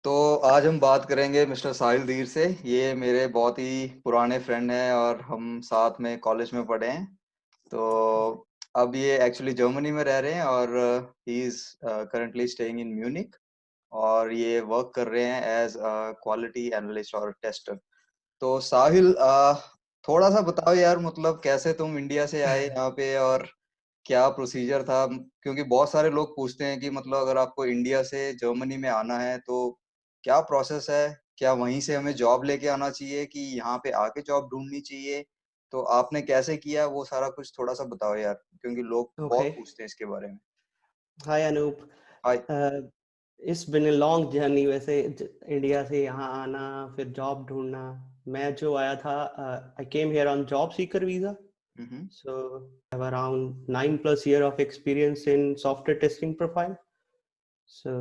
तो आज हम बात करेंगे मिस्टर साहिल दीर से। ये मेरे बहुत ही पुराने फ्रेंड हैं और हम साथ में कॉलेज में पढ़े हैं। तो अब ये एक्चुअली जर्मनी में रह रहे हैं और he is currently staying in Munich. और ये वर्क कर रहे हैं एज क्वालिटी एनालिस्ट और टेस्टर। तो साहिल, थोड़ा सा बताओ यार, मतलब कैसे तुम इंडिया से आए यहाँ पे और क्या प्रोसीजर था, क्योंकि बहुत सारे लोग पूछते हैं कि मतलब अगर आपको इंडिया से जर्मनी में आना है तो क्या प्रोसेस है। क्या वहीं से हमें जॉब लेके आना चाहिए कि यहाँ पे आके जॉब ढूंढनी चाहिए। तो आपने कैसे किया वो सारा कुछ थोड़ा सा बताओ यार, क्योंकि लोग ओके। बहुत पूछते हैं इसके बारे में। Hi Anoop. Hi. It's been a long journey वैसे इंडिया से यहाँ आना फिर जॉब ढूंढना। मैं जो आया था, I came here on job seeker visa. Hmm. So I have around 9+ year of experience in software testing profile. So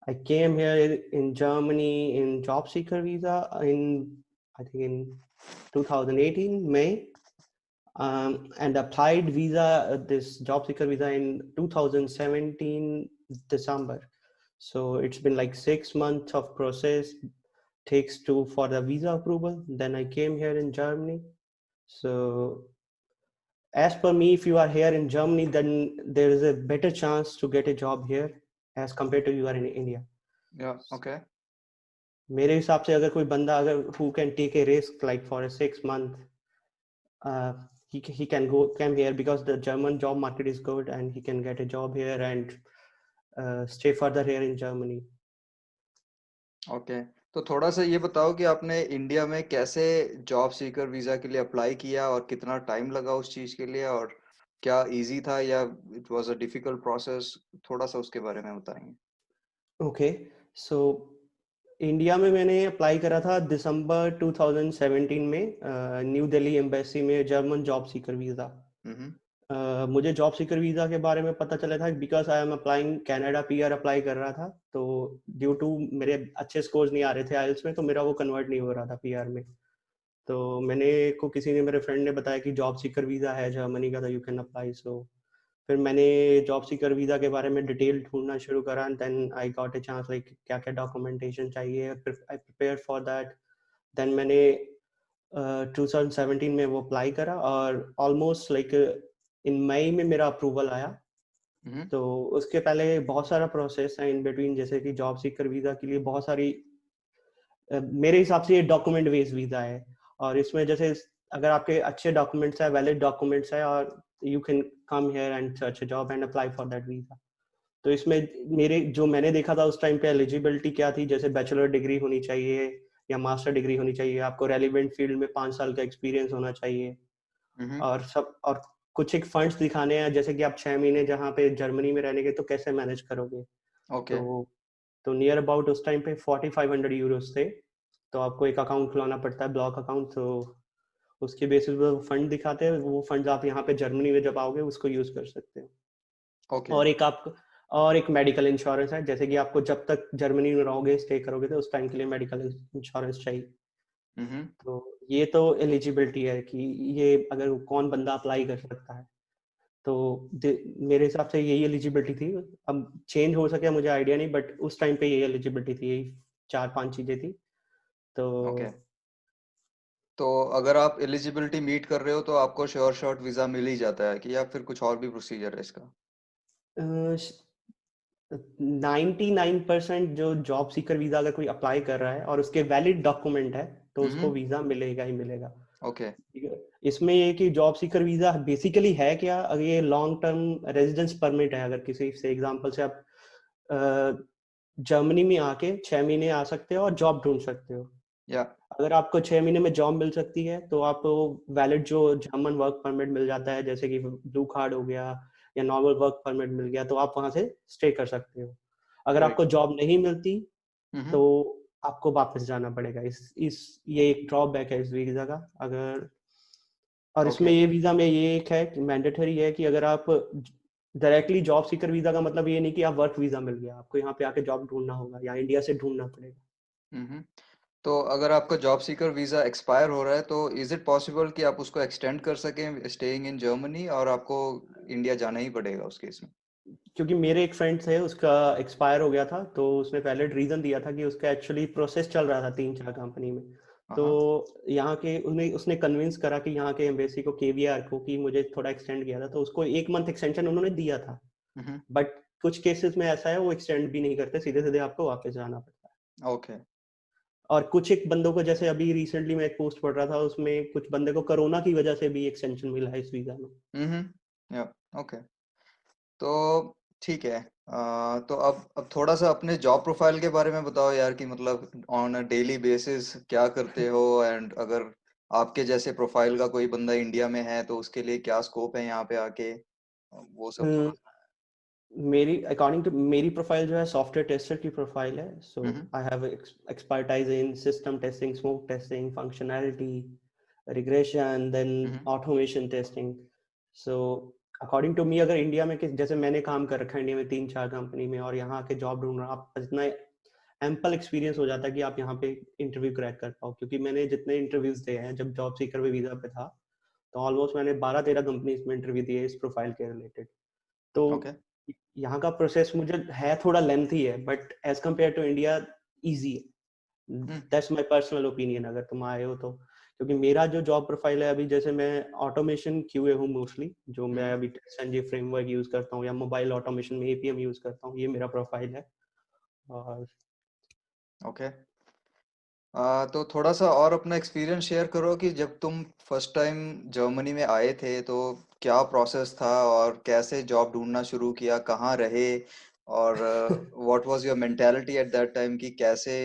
I came here in Germany in job seeker visa in I think in 2018 May, and applied visa this job seeker visa in 2017 December. So it's been like 6 months of process takes to for the visa approval. Then I came here in Germany. So as per me, if you are here in Germany, then there is a better chance to get a job here as compared to you are in India. या okay. मेरे हिसाब से अगर कोई बंदा अगर who can take a risk like for a 6 month, he can go come here because the German job market is good and he can get a job here and stay further here in Germany. Okay, तो थोड़ा सा ये बताओ कि आपने India में कैसे job seeker visa के लिए अप्लाई किया और कितना टाइम लगा उस चीज के लिए, और क्या इजी था या it was a difficult process. थोड़ा सा उसके बारे में बताएंगे। ओके। सो इंडिया में मैंने अप्लाई करा था दिसंबर 2017 में, न्यू दिल्ली एम्बेसी में जर्मन जॉब सीकर वीज़ा। हम्म। मुझे जॉब सीकर वीज़ा के बारे में पता चला था because I am applying Canada PR apply कर रहा था। तो ड्यू टू मेरे अच्छे स्कोर्स नहीं आ रहे थे आइल्स में, तो मेरा वो कन्वर्ट नहीं हो रहा था पीआर में। तो मैंने को किसी ने मेरे फ्रेंड ने बताया कि जॉब सीकर वीज़ा है जर्मनी का, तो यू कैन अप्लाई। सो फिर मैंने जॉब सीकर वीज़ा के बारे में डिटेल ढूंढना शुरू करा and then I got a chance like क्या क्या डॉक्यूमेंटेशन चाहिए, फिर I prepare for that. Then मैंने 2017 में वो अप्लाई करा और ऑलमोस्ट लाइक इन मई में मेरा अप्रूवल आया। हम्म। तो उसके पहले बहुत सारा प्रोसेस है इन बिटवीन, जैसे कि जॉब सीकर वीज़ा के लिए बहुत सारी मेरे हिसाब से ये डॉक्यूमेंट बेस्ड वीज़ा है। और इसमें जैसे अगर आपके अच्छे डॉक्यूमेंट्स है, वैलिड डॉक्यूमेंट्स है, और you can come here and search a job and apply for that visa. तो इसमें मेरे जो मैंने देखा था उस टाइम पे एलिजिबिलिटी क्या थी, जैसे बैचलर डिग्री होनी चाहिए या मास्टर डिग्री होनी चाहिए, आपको रेलिवेंट फील्ड में 5 साल का एक्सपीरियंस होना चाहिए, हम्म। और कुछ एक फंड्स दिखाने हैं, जैसे कि आप 6 महीने जहाँ पे जर्मनी में रहने के तो कैसे मैनेज करोगे। ओके। तो तो नियर अबाउट उस टाइम पे 4500 यूरोज थे। तो आपको एक अकाउंट खुलाना पड़ता है, ब्लॉक अकाउंट। तो उसके बेसिस पे वो फंड दिखाते हैं, वो फंड्स आप यहाँ पे जर्मनी में जब आओगे उसको यूज कर सकते हो। ओके। और एक आप और एक मेडिकल इंश्योरेंस है, जैसे कि आपको जब तक जर्मनी में रहोगे स्टे करोगे तो उस टाइम के लिए मेडिकल इंश्योरेंस चाहिए। हम्म। तो ये तो एलिजिबिलिटी है कि ये अगर कौन बंदा अप्लाई कर सकता है। तो मेरे हिसाब से यही एलिजिबिलिटी थी। अब चेंज हो सके मुझे आइडिया नहीं, बट उस टाइम पे यही एलिजिबिलिटी थी, यही 4-5 चीजें थी। तो ओके, तो अगर आप एलिजिबिलिटी मीट कर रहे हो तो आपको श्योर शॉट वीजा मिल ही जाता है कि, या फिर कुछ और भी प्रोसीजर है इसका। 99% जो जॉब सीकर वीजा अगर कोई अप्लाई कर रहा है और उसके वैलिड डॉक्यूमेंट है तो उसको हम्म। वीजा मिलेगा ही मिलेगा। ओके। ठीक है। इसमें ये कि जॉब सीकर वीजा बेसिकली है क्या, अगर ये लॉन्ग टर्म रेजिडेंस परमिट है। अगर किसी से एग्जांपल से आप जर्मनी में आके 6 महीने आ सकते हो और जॉब ढूंढ सकते हो। या अगर आपको 6 महीने में जॉब मिल सकती है तो आपको वैलिड जो जर्मन वर्क परमिट मिल जाता है, जैसे कि ब्लू कार्ड हो गया या नॉर्मल वर्क परमिट मिल गया, तो आप वहां से स्टे कर सकते हो। अगर राइट। आपको जॉब नहीं मिलती हम्म। तो आपको वापस जाना पड़ेगा। इस ये एक ड्रॉबैक है इस वीजा का। अगर और इसमें ओके। ये वीजा में ये एक है कि मैंडेटरी है कि अगर आप डायरेक्टली जॉब सीकर वीजा का मतलब ये नहीं कि आप वर्क वीजा मिल गया, आपको यहाँ पे आके जॉब ढूंढना होगा या इंडिया से ढूंढना पड़ेगा। हम्म। तो अगर आपका जॉब सीकर वीजा एक्सपायर हो रहा है तो इज इट पॉसिबल कि आप उसको एक्सटेंड कर सकें स्टेइंग इन जर्मनी, और आपको इंडिया जाना ही पड़ेगा उस केस में। क्योंकि मेरे एक फ्रेंड थे, उसका एक्सपायर हो गया था, तो उसने वैलिड रीजन दिया था कि उसका एक्चुअली प्रोसेस चल रहा था 3-4 कंपनी में। तो हाँ। यहाँ के उन्हें उसने कन्विंस करा कि यहाँ के एम्बेसी को, केवीआर को, कि मुझे थोड़ा एक्सटेंड किया था, तो उसको 1 मंथ एक्सटेंशन उन्होंने दिया था। हम्म। बट कुछ केसेस में ऐसा है वो एक्सटेंड भी नहीं करते, सीधे सीधे आपको वापस जाना पड़ता है। ओके। और कुछ एक बंदों को, जैसे अभी रिसेंटली मैं एक पोस्ट पढ़ रहा था, उसमें कुछ बंदे को कोरोना की वजह से भी एक्सटेंशन मिला है इस वीजा में। या ओके। तो ठीक है। तो अब थोड़ा सा अपने जॉब प्रोफाइल के बारे में बताओ यार, कि मतलब ऑन अ डेली बेसिस क्या करते हो, एंड अगर आपके जैसे प्रोफाइल का कोई बंदा इंडिया में है तो उसके लिए क्या स्कोप है यहाँ पे आके, वो सब थोड़ा हम्म, सा। मेरी अकॉर्डिंग टू मेरी प्रोफाइल जो है सॉफ्टवेयर टेस्टर की प्रोफाइल है। So hmm. I have expertise in system testing, smoke testing, functionality, regression, then hmm. Automation testing. So according to me, अगर इंडिया में जैसे मैंने काम कर रखा है इंडिया में 3-4 कंपनी में, और यहाँ के जॉब ढूंढ रहा, आप इतना एम्पल एक्सपीरियंस हो जाता है कि आप यहाँ पे इंटरव्यू क्रैक कर पाओ। क्योंकि मैंने जितने इंटरव्यूज दिए हैं जब जॉब सीकर पे वीजा पे था, तो ऑलमोस्ट मैंने 12-13 कंपनीज में इंटरव्यू दिए इस प्रोफाइल के रिलेटेड। तो ओके। यहाँ का प्रोसेस मुझे है थोड़ा लेंथी है, but as compare to India easy है। Hmm. That's my personal opinion, अगर तुम आए हो तो। क्योंकि मेरा जो जॉब प्रोफाइल है अभी, जैसे मैं ऑटोमेशन क्यूए हूँ मोस्टली, जो मैं हम्म। अभी टेस्टनजी फ्रेमवर्क यूज करता हूँ या मोबाइल ऑटोमेशन में एपीएम यूज करता हूँ, ये मेरा प्रोफाइल है। और ओके। तो थोड़ा सा और अपना एक्सपीरियंस शेयर करो कि जब तुम फर्स्ट टाइम जर्मनी में आए थे तो क्या प्रोसेस था, और कैसे जॉब ढूंढना शुरू किया, कहाँ रहे, और what was your mentality at that time कि कैसे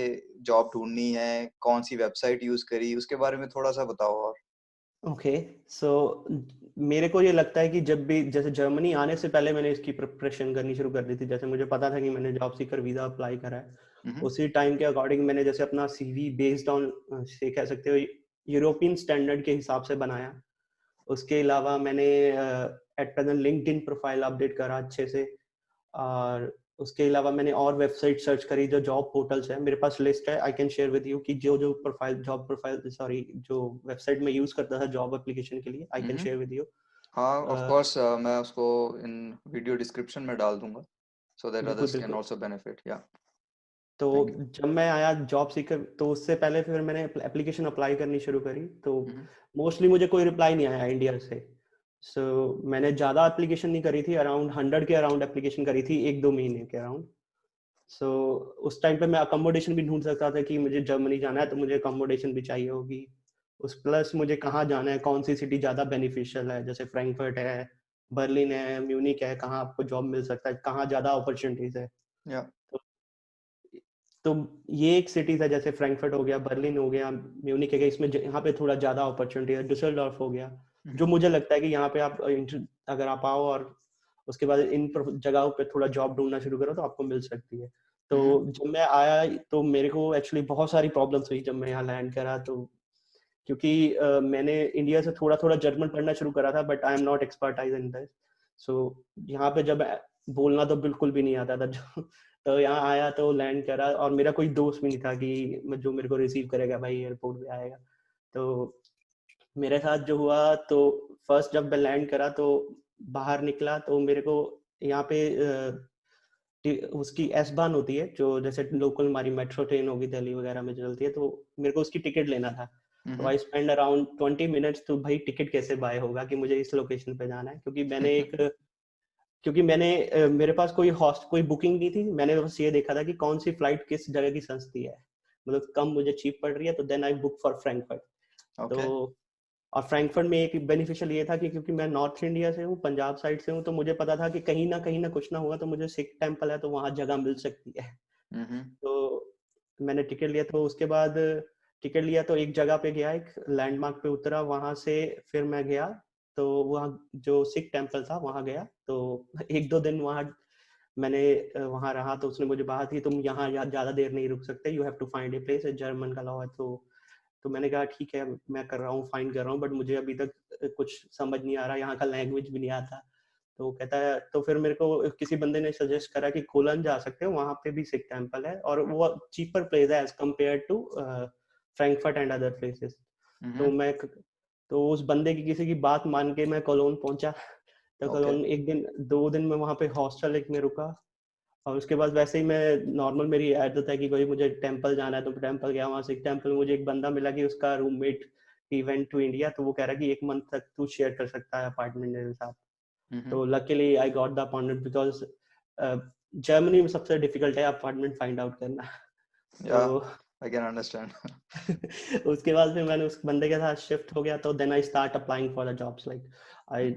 जॉब ढूंढनी है, कौन सी वेबसाइट यूज करी, उसके बारे में थोड़ा सा बताओ। और ओके, सो मेरे को ये लगता है कि जब भी, जैसे जर्मनी आने से पहले मैंने इसकी प्रिपरेशन करनी शुरू कर दी थी। जैसे मुझे पता था कि मैंने जॉब सीकर वीजा अप्लाई करा है, हम्म। उसी टाइम के अकॉर्डिंग मैंने जैसे अपना सीवी बेस्ड ऑन, से कह सकते हो, यूरोपियन स्टैंडर्ड के हिसाब से बनाया। उसके अलावा मैंने at present LinkedIn profile update करा अच्छे से। और उसके अलावा मैंने और वेबसाइट सर्च करी, जो जॉब पोर्टल्स है मेरे पास लिस्ट है, I can share with you, कि जो जो प्रोफाइल, जॉब प्रोफाइल, सॉरी, जो वेबसाइट में यूज करता था जॉब एप्लीकेशन के लिए, I can hmm. Share with you. हाँ, ऑफ कोर्स, मैं उसको इन वीडियो डिस्क्रिप्शन में डाल दूंगा, सो दैट बिल्कुल अदर्स कैन बिल्कुल। Also benefit. या तो थैंक यू। जब मैं आया जॉब सीकर, तो उससे पहले फिर मैंने एप्लीकेशन अप्लाई करनी शुरू करी, तो हम्म। मोस्टली मुझे कोई रिप्लाई नहीं आया इंडिया से। सो मैंने ज़्यादा एप्लीकेशन नहीं करी थी, अराउंड 100 के अराउंड एप्लीकेशन करी थी 1-2 महीने के अराउंड। सो उस टाइम पे मैं अकोमोडेशन भी ढूंढ सकता था कि मुझे जर्मनी जाना है तो मुझे अकोमोडेशन भी चाहिए होगी। उस प्लस मुझे कहाँ जाना है, कौन सी सिटी ज़्यादा बेनिफिशियल है, जैसे फ्रैंकफर्ट है, बर्लिन है, म्यूनिक है, कहाँ आपको जॉब मिल सकता है, कहाँ ज़्यादा अपॉर्चुनिटीज है। या तो, तो ये एक सिटीज है, जैसे फ्रैंकफर्ट हो गया, बर्लिन हो गया, म्यूनिक है, इसमें यहाँ पे थोड़ा ज़्यादा अपॉर्चुनिटी है। डुसेलडॉर्फ हो गया, जो मुझे लगता है कि यहाँ पे आप अगर आप आओ और उसके बाद इन जगहों पे थोड़ा जॉब ढूंढना शुरू करो तो आपको मिल सकती है। तो हम्म। जब मैं आया तो मेरे को एक्चुअली बहुत सारी प्रॉब्लम्स हुई जब मैं यहाँ लैंड करा। तो क्योंकि मैंने इंडिया से थोड़ा थोड़ा जर्मन पढ़ना शुरू करा था, but I am not expertise in this. So यहाँ पे जब बोलना तो बिल्कुल भी नहीं आता था, जो तो यहाँ आया तो लैंड करा, और मेरा कोई दोस्त भी नहीं था कि जो मेरे को रिसीव करेगा भाई एयरपोर्ट पे आएगा। तो मेरे साथ जो हुआ, तो फर्स्ट जब मैं लैंड करा तो बाहर निकला तो मेरे को यहाँ पे उसकी एस बान होती है, जो जैसे लोकल हमारी मेट्रो ट्रेन होगी दिल्ली वगैरह में चलती है, तो मेरे को उसकी टिकट लेना था। तो हम्म। आई स्पेंड अराउंड 20 मिनट्स, तो भाई टिकट कैसे बाय होगा कि मुझे इस लोकेशन पे जाना है, क्योंकि मैंने मेरे पास कोई बुकिंग नहीं थी। मैंने बस ये देखा था कि कौन सी फ्लाइट किस जगह की सस्ती है, मतलब कम मुझे चीप पड़ रही है, तो then I book for Frankfurt. तो ओके। और फ्रैंकफर्ट में एक बेनिफिशियल ये था कि क्योंकि मैं नॉर्थ इंडिया से हूँ, पंजाब साइड से हूँ, तो मुझे पता था कि कहीं ना कुछ ना हुआ तो मुझे सिख टेम्पल है तो वहाँ जगह मिल सकती है। हम्म। तो मैंने टिकट लिया, तो उसके बाद टिकट लिया तो एक जगह पे गया, एक लैंडमार्क पे उतरा, वहां से फिर मैं गया, तो वहाँ जो सिख टेम्पल था वहां गया। तो 1-2 दिन वहाँ मैंने वहां रहा, तो उसने मुझे बात की, तुम यहाँ ज्यादा देर नहीं रुक सकते, you have to find a place, German का लॉ है। तो मैंने कहा ठीक है, मैं कर रहा हूँ, फाइंड कर रहा हूँ, बट मुझे अभी तक कुछ समझ नहीं आ रहा, यहाँ का लैंग्वेज भी नहीं आता। तो वो कहता है, तो फिर मेरे को किसी बंदे ने सजेस्ट करा कि कोलन जा सकते हो, वहां पे भी सिख टेम्पल है, और वो चीपर प्लेस है as compare to Frankfurt and other places. तो हम्म। मैं तो उस बंदे की किसी की बात मान के मैं कोलोन पहुंचा। तो Okay. एक दिन 2 दिन में वहाँ पे हॉस्टल एक में रुका, और उसके बाद वैसे ही मैं नॉर्मल, मेरी आदत है कि भाई मुझे टेंपल जाना है, तो टेंपल गया। वहाँ से एक टेंपल मुझे एक बंदा मिला कि उसका रूममेट ही वेंट टू इंडिया, तो वो कह रहा है कि 1 मंथ तक तू शेयर कर सकता है अपार्टमेंट मेरे साथ। Mm-hmm. तो luckily I got the apartment, because Germany में सबसे डिफिकल्ट है अपार्टमेंट फाइंड आउट करना। Yeah, तो I can understand. उसके बाद फिर मैंने उस बंदे के साथ शिफ्ट हो गया, तो then I start applying for the jobs. Like I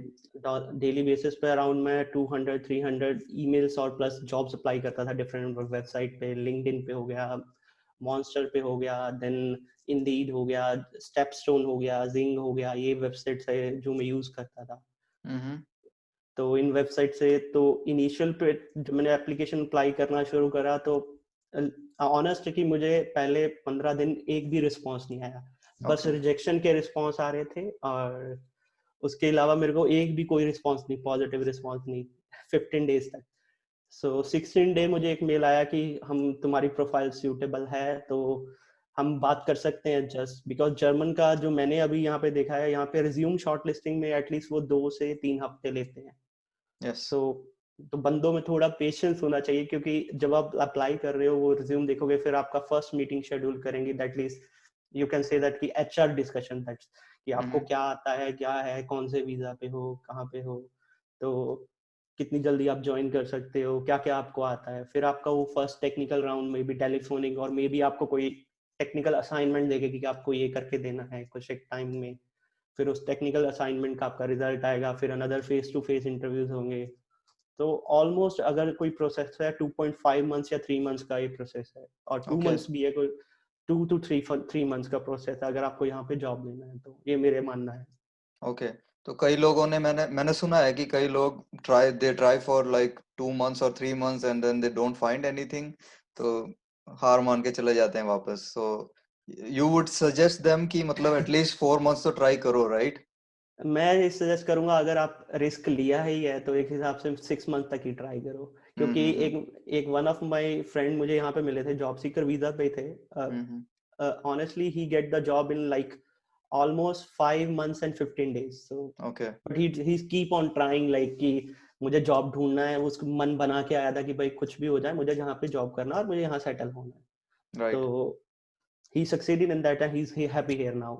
daily basis पे अराउंड मैं 200-300 ईमेल्स और प्लस जॉब्स अप्लाई करता था डिफरेंट वेबसाइट पे। लिंक्डइन पे हो गया, मॉन्स्टर पे हो गया, देन इंडीड हो गया, स्टेपस्टोन हो गया, जिंग हो गया। ये वेबसाइट्स है जो मैं यूज करता था। Mm-hmm. तो इन वेबसाइट से तो इनिशियल पे जब मैंने एप्लीकेशन अप्लाई करना शुरू करा, तो ऑनेस्ट कि मुझे पहले 15 दिन एक भी रिस्पांस नहीं आया, बस Okay. रिजेक्शन के रिस्पांस आ रहे थे, और उसके अलावा मेरे को एक भी कोई रिस्पांस नहीं, पॉजिटिव रिस्पांस नहीं 15 डेज तक। सो 16 डे मुझे एक मेल आया कि हम तुम्हारी प्रोफाइल सूटेबल है, तो हम बात कर सकते हैं। जस्ट बिकॉज जर्मन का जो मैंने अभी यहाँ पे देखा है, यहाँ पे रिज्यूम शॉर्टलिस्टिंग में एटलीस्ट वो 2 से 3 हफ्ते लेते हैं। Yes. सो तो बंदों में थोड़ा पेशेंस होना चाहिए, क्योंकि जब आप अप्लाई कर रहे हो, वो रिज्यूम देखोगे, फिर आपका फर्स्ट मीटिंग शेड्यूल करेंगे, that least you can say that कि एचआर डिस्कशन, दैट्स कि आपको Mm-hmm. क्या आता है, क्या है, कौन से वीजा पे हो, कहाँ पे हो, तो कितनी जल्दी आप ज्वाइन कर सकते हो, क्या क्या आपको आता है। फिर आपका वो फर्स्ट टेक्निकल राउंड में भी टेलीफोनिक, और मे बी आपको कोई टेक्निकल असाइनमेंट देगा कि आपको ये करके देना है कुछ एक टाइम में। फिर उस टेक्निकल असाइनमेंट का आपका रिजल्ट आएगा, फिर another face to face interviews होंगे। तो ऑलमोस्ट अगर कोई प्रोसेस है 2.5 मंथ्स या 3 मंथ्स का ये प्रोसेस है, और टू Okay. मंथ्स भी है, कोई 2 to 3 मंथ्स का प्रोसेस है अगर आपको यहाँ पे जॉब लेना है, तो ये मेरे मानना है। ओके। तो कई लोगों ने मैंने सुना है कि कई लोग ट्राई फॉर लाइक 2 मंथ्स और 3 months and then they don't find anything, तो हार मान के चले जाते हैं वापस। So you would suggest them कि मतलब एटलीस्ट 4 मंथ्स तो ट्राई करो, राइट? मैं ये सजेस्ट करूंगा, अगर आप रिस्क लिया ही है तो एक हिसाब से 6 मंथ तक ही ट्राई करो। क्योंकि हम्म। एक वन ऑफ माय फ्रेंड मुझे यहाँ पे मिले थे, जॉब सीकर वीजा पे थे। Hmm. Honestly he get the job in like almost 5 months and 15 days. So okay. but he keep on trying, like कि मुझे जॉब ढूंढना है। वो उसको मन बना के आया था कि भाई कुछ भी हो जाए, मुझे जहाँ पे जॉब करना है और मुझे यहाँ सेटल होना है। तो right. he succeeded in that and he's happy here now.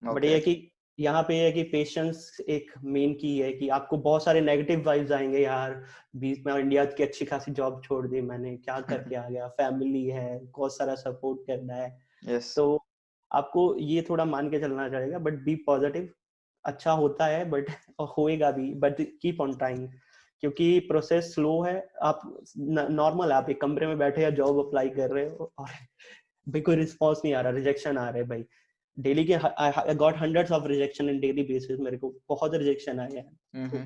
But ये ओके। है कि यहाँ पे ये है कि पेशेंस एक मेन की है, कि आपको बहुत सारे नेगेटिव वाइब्स आएंगे, यार बीच में इंडिया की अच्छी खासी जॉब छोड़ दी मैंने, क्या करके आ गया, फैमिली है, बहुत सारा सपोर्ट करना है। यस। तो आपको ये थोड़ा मान के चलना चाहिए, बट बी पॉजिटिव। अच्छा होता है बट होएगा भी, बट कीप ऑन ट्राइंग, क्योंकि प्रोसेस स्लो है। आप नॉर्मल आप एक कमरे में बैठे या जॉब अप्लाई कर रहे हो, और भाई कोई रिस्पॉन्स नहीं आ रहा, रिजेक्शन आ रहे हैं भाई डेली के। I got hundreds of rejection in daily basis, मेरे को बहुत रिजेक्शन आए हैं। तो हम्म।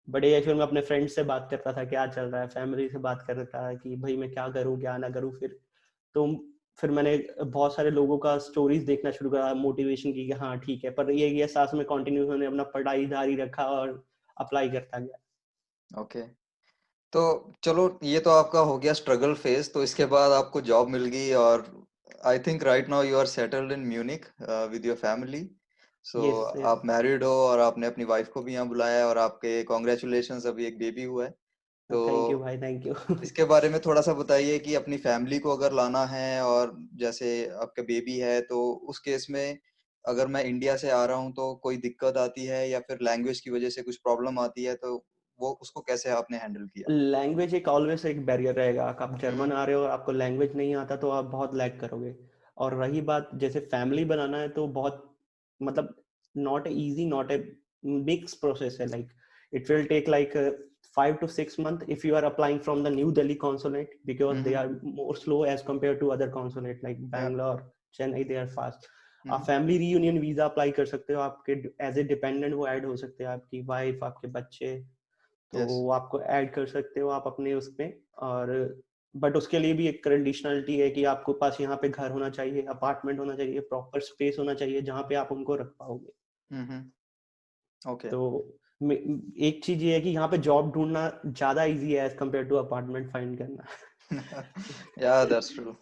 बट ये फिर मैं अपने फ्रेंड से बात करता था क्या चल रहा है, फैमिली से बात करता था कि भाई मैं क्या करूँ क्या ना करूँ। तो फिर मैंने बहुत सारे लोगों का स्टोरीज देखना शुरू करा, मोटिवेशन की, कि हाँ ठीक है। पर ये साथ में कंटिन्यू मैंने अपना पढ़ाई जारी रखा और अप्लाई करता गया। ओके। तो चलो, ये तो आपका हो गया स्ट्रगल फेज। तो इसके बाद आपको जॉब मिल गई और I think right now you are settled in Munich with your family. So yes yes. आप मैरिड हो और आपने अपनी वाइफ को भी यहाँ बुलाया है और आपके कॉन्ग्रेचुलेशंस, अभी एक बेबी हुआ है। तो थैंक यू भाई, थैंक यू। इसके बारे में थोड़ा सा बताइए कि अपनी फैमिली को अगर लाना है और जैसे आपका बेबी है, तो उस केस में अगर मैं इंडिया से आ रहा हूँ तो कोई दिक्कत आती है या फिर लैंग्वेज की वजह से कुछ प्रॉब्लम आती है, तो वो उसको कैसे आपने हैंडल किया? लैंग्वेज एक ऑलवेज एक बैरियर रहेगा। आप हम्म। जर्मन आ रहे हो और आपको लैंग्वेज नहीं आता, तो आप बहुत लैग करोगे। और रही बात जैसे फैमिली बनाना है, तो बहुत मतलब not easy, not a mix process है। Like it will take like 5 to 6 months if you are applying from the New Delhi consulate, because they hmm. are more slow as compared to other consulate like या। Bangalore, Chennai, they are fast. आप हम्म। Family reunion visa apply कर सकते हो, आपके as a dependent वो add हो सकते हैं, आपकी वाइफ, आपके बच्चे। तो यस। वो आपको ऐड कर सकते हो आप अपने उसमें। और बट उसके लिए भी एक कंडीशनलिटी है कि आपको पास यहाँ पे घर होना चाहिए, अपार्टमेंट होना चाहिए, प्रॉपर स्पेस होना चाहिए जहाँ पे आप उनको रख पाओगे। हम्म। ओके। तो एक चीज ये है कि यहाँ पे जॉब ढूंढना ज्यादा इजी है as compare to apartment find करना। या दैट्स ट्रू।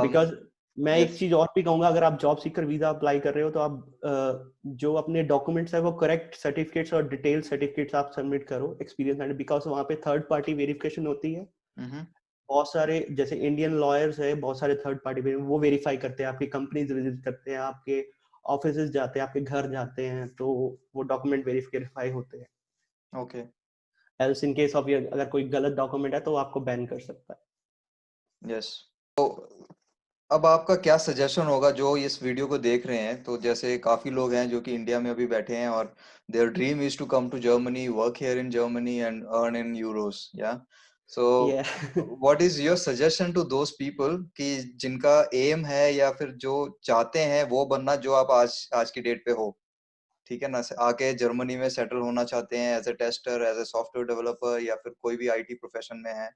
बिकॉज मैं एक यस। चीज और भी कहूंगा, अगर आप जॉब सीकर वीजा अप्लाई कर रहे हो तो आप जो अपने डॉक्यूमेंट्स है वो करेक्ट सर्टिफिकेट्स और डिटेल सर्टिफिकेट्स आप सबमिट करो एक्सपीरियंस एंड, बिकॉज वहाँ पे थर्ड पार्टी वेरिफिकेशन होती है। हम्म। बहुत सारे जैसे इंडियन लॉयर्स है, बहुत सारे थर्ड पार्टी वो वेरीफाई करते हैं, आपकी कंपनीज विजिट करते हैं, आपके ऑफिसेज जाते हैं, आपके घर जाते हैं, तो वो डॉक्यूमेंट वेरीफाई होते हैं। Okay. Else in case of अगर कोई गलत डॉक्यूमेंट है तो वो आपको बैन कर सकता है। यस। तो अब आपका क्या सजेशन होगा जो इस वीडियो को देख रहे हैं? तो जैसे काफी लोग हैं जो कि इंडिया में अभी बैठे हैं और their dream is to come to Germany, work here in Germany and earn in euros, yeah? So ये what is your suggestion to those people कि जिनका एम है या फिर जो चाहते हैं वो बनना जो आप आज आज की डेट पे हो, ठीक है ना, आके जर्मनी में सेटल होना चाहते हैं as a tester, as a software developer, या फिर कोई भी आईटी प्रोफेशन में है,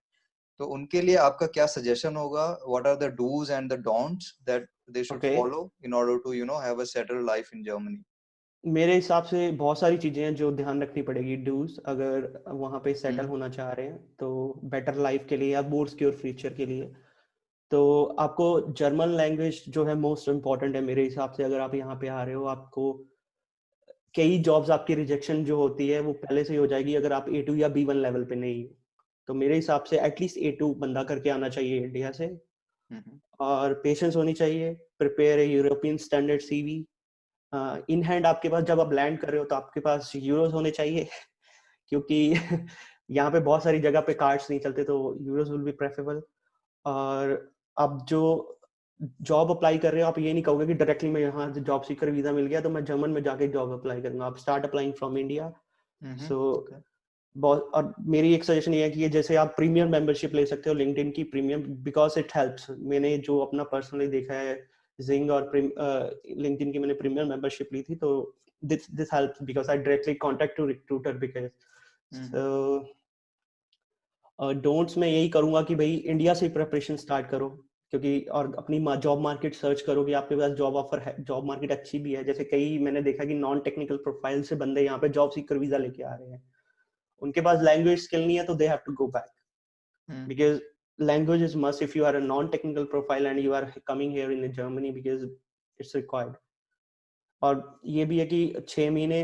तो उनके लिए आपका क्या सजेशन होगा? What are the do's and the don'ts that they should okay follow in order to have a settled life in Germany? मेरे हिसाब से बहुत सारी चीजें हैं जो ध्यान रखनी पड़ेगी डूज, अगर वहाँ पे सेटल हम्म। होना चाह रहे हैं तो बेटर लाइफ के लिए या मोर सिक्योर फ्यूचर के लिए। तो आपको जर्मन लैंग्वेज जो है मोस्ट इम्पॉर्टेंट है मेरे हिसाब से। अगर आप यहाँ पे आ रहे हो, आपको कई जॉब्स आपकी रिजेक्शन जो होती है वो पहले से ही हो जाएगी अगर आप A2 या B1 लेवल पे नहीं हो। तो मेरे हिसाब से एटलीस्ट A2 बंदा करके आना चाहिए इंडिया से, हम्म। और पेशेंस होनी चाहिए, prepare a European standard CV in hand. आपके पास जब आप लैंड कर रहे हो तो आपके पास यूरोज होने चाहिए क्योंकि यहाँ पे बहुत सारी जगह पे कार्ड्स नहीं चलते, तो यूरोज विल बी प्रेफरेबल। और आप जो जॉब अप्लाई कर रहे हो, आप ये नहीं कहोगे कि डायरेक्टली मैं यहाँ से जॉब सीकर वीजा मिल गया तो मैं जर्मन में जाके जॉब अप्लाई करूंगा। आप start applying from India. So okay. बहुत, और मेरी एक सजेशन ये है कि ये जैसे आप प्रीमियम मेंबरशिप ले सकते हो लिंक्डइन की प्रीमियम, बिकॉज इट हेल्प्स। मैंने जो अपना पर्सनली देखा है, जिंग और लिंक्डइन की मैंने प्रीमियम मेंबरशिप ली थी, तो this helps because I directly contact to recruiter. Because hmm. Don'ts मैं यही करूंगा कि भाई इंडिया से प्रिपरेशन स्टार्ट करो, क्योंकि और अपनी जॉब मार्केट सर्च करो कि आपके पास जॉब ऑफर है, जॉब मार्केट अच्छी भी है। जैसे कई मैंने देखा कि नॉन टेक्निकल प्रोफाइल से बंदे यहाँ पे जॉब सीकर वीजा लेके आ रहे हैं, उनके पास लैंग्वेज स्किल नहीं है तो they have to go back, hmm. because language is must if you are a non-technical profile and you are coming here in Germany, because it's required. और ये भी है कि 6 महीने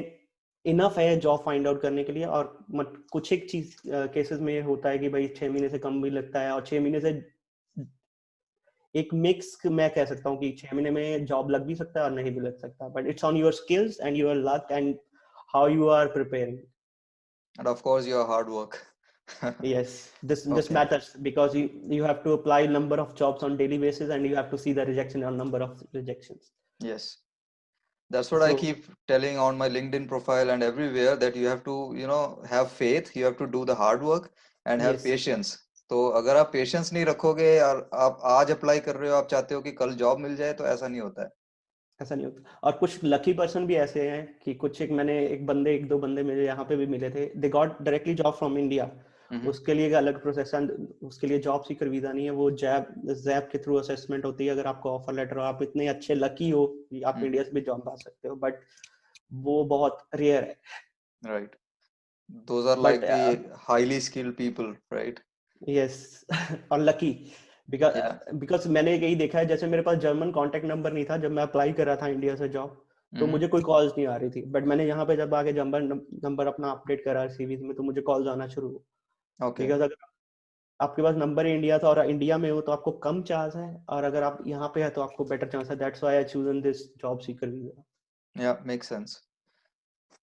इनफ है जॉब फाइंड आउट करने के लिए। और कुछ एक चीज केसेस में ये होता है कि भाई 6 महीने से कम भी लगता है, और 6 महीने से एक मिक्स मैं कह सकता हूँ कि 6 महीने में जॉब लग भी सकता है और नहीं भी लग सकता, but it's on your skills and your luck and how you are preparing. And of course your hard work. Yes, this okay. matters because you have to apply number of jobs on daily basis and you have to see the rejection or number of rejections. Yes. That's what I So keep telling on my LinkedIn profile and everywhere, that you have to, have faith, you have to do the hard work and have yes, patience. तो अगर आप patience नहीं रखोगे और आप आज apply कर रहे हो, आप चाहते हो कि कल जॉब मिल जाए, तो ऐसा नहीं होता है। ऐसा नहीं होता। और कुछ लकी पर्सन भी ऐसे हैं कि कुछ एक मैंने एक दो बंदे मेरे यहाँ पे भी मिले थे, they got directly job from India. Hmm. उसके लिए एक अलग प्रोसेस है, उसके लिए जॉब सीकर वीजा नहीं है, वो जैब के थ्रू असेसमेंट होती है। अगर आपको ऑफर लेटर हो, आप इतने अच्छे लकी हो कि आप इंडिया से भी जॉब पा सकते हो, बट वो बहुत रेयर है। Right. Those are but like the highly skilled people, right? Yes और लकी, या। बिकॉज मैंने यही देखा है, जैसे मेरे पास जर्मन कांटेक्ट नंबर नहीं था जब मैं अप्लाई कर रहा था इंडिया से जॉब, तो हम्म। मुझे कोई कॉल्स नहीं आ रही थी। बट मैंने यहाँ पे जब आके जर्मन नंबर अपना अपडेट करा सीवी में, तो मुझे कॉल्स आना शुरू हुआ। ओके। बिकॉज अगर आपके पास नंबर इंडिया था और इंडिया में हो तो आपको कम चांस है, और अगर आप यहाँ पे है तो आपको बेटर चांस है। That's why I chosen this job seeker visa. या, मेक सेंस।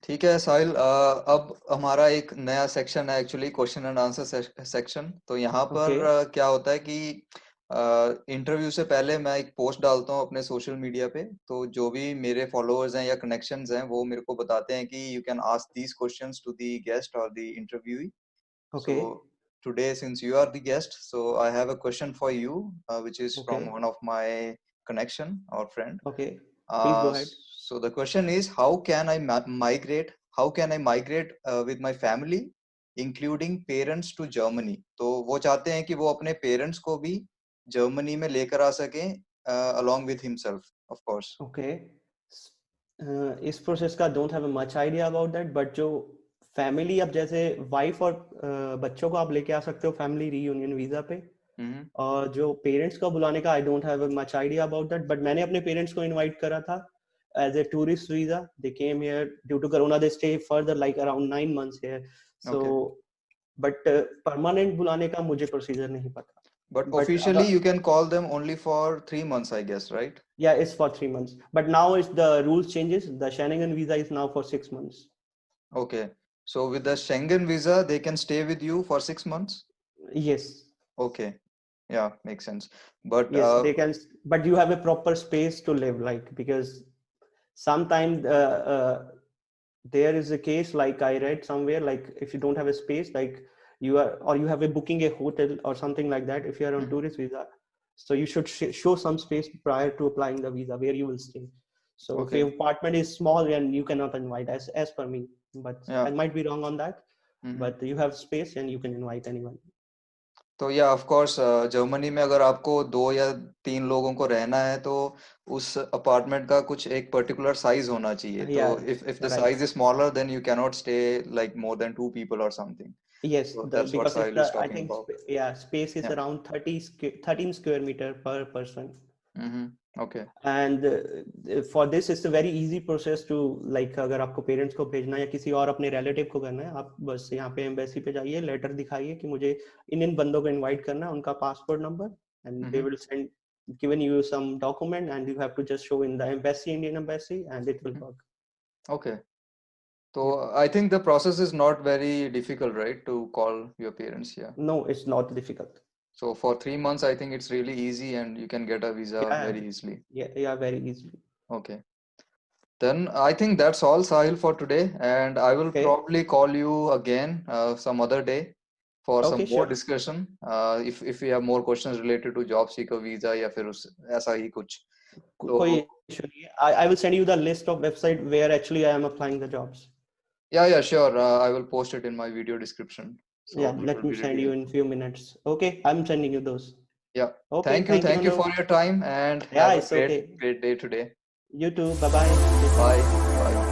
ठीक है साहिल, अब हमारा एक नया सेक्शन है actually, question and answer section. तो यहाँ ओके पर क्या होता है कि इंटरव्यू से पहले मैं एक पोस्ट डालता हूँ अपने सोशल मीडिया पे, तो जो भी मेरे फॉलोअर्स हैं या कनेक्शंस हैं वो मेरे को बताते हैं कि you can ask these questions to the guest और the interviewee. Okay So today, since you are the guest, so I have a question for you, which is okay from one of my connection or friend. Okay please go ahead. So the question is, how can I migrate? How can I migrate with my family, including parents, to Germany? तो वो चाहते हैं कि वो अपने parents को भी Germany में लेकर आ सकें, along with himself, of course. Okay इस प्रोसेस का don't have much idea about that, but जो फैमिली, अब जैसे वाइफ और बच्चों को आप लेके आ सकते हो फैमिली रीयूनियन वीजा पे। और जो पेरेंट्स का बुलाने का, I don't have much idea about that, but मैंने अपने पेरेंट्स को इनवाइट करा था as a tourist visa. They came here due to corona. They stay further like around 9 months here. So Okay. but permanent बुलाने का मुझे procedure नहीं पता. But But officially you can call them only for 3 months, I guess, right? yeah, it's for 3 months. But now it's the rules changes. The Schengen visa is now for 6 months. Okay. So with the Schengen visa, they can stay with you for 6 months? Yes. Okay. Yeah, makes sense. But Yes, they can, but you have a proper space to live, like, because sometimes there is a case like I read somewhere, like if you don't have a space, like you are, or you have a booking a hotel or something like that, if you are on tourist visa, so you should show some space prior to applying the visa where you will stay. So if your apartment is small, then you cannot invite, as per me, but I might be wrong on that. But you have space and you can invite anyone. तो या of course Germany में अगर आपको 2 या 3 लोगों को रहना है तो उस अपार्टमेंट का कुछ एक पर्टिकुलर साइज होना चाहिए. तो if the size is smaller, then you cannot stay like more than 2 people or something. Yes, So that's what because Sahil is I talking think about. space is around 13 square meter per person. Okay. And for this it's a very easy process to, like, अगर आपको parents को भेजना या किसी और अपने relative को करना है, आप बस यहाँ पे एम्बेसी पे जाइए, लेटर दिखाइए कि मुझे इन बंदों को इनवाइट करना है, उनका passport number, and they will send given you some document and you have to just show in the embassy, Indian embassy, and it will work. Okay. So I think the process is not very difficult, right, to call your parents here? No, it's not difficult. So for 3 months, I think it's really easy and you can get a visa very easily. Yeah, very easily. Okay. Then I think that's all, Sahil, for today. And I will probably call you again some other day for some more discussion. If we have more questions related to job seeker visa या फिर उस ऐसा ही कुछ. कोई issue नहीं है. I will send you the list of website where actually I am applying the jobs. Yeah, sure. I will post it in my video description. So yeah, let me send you in few minutes. Okay, I'm sending you those. Yeah. Okay, thank you for your time and have a great day today. You too. Bye-bye. Bye.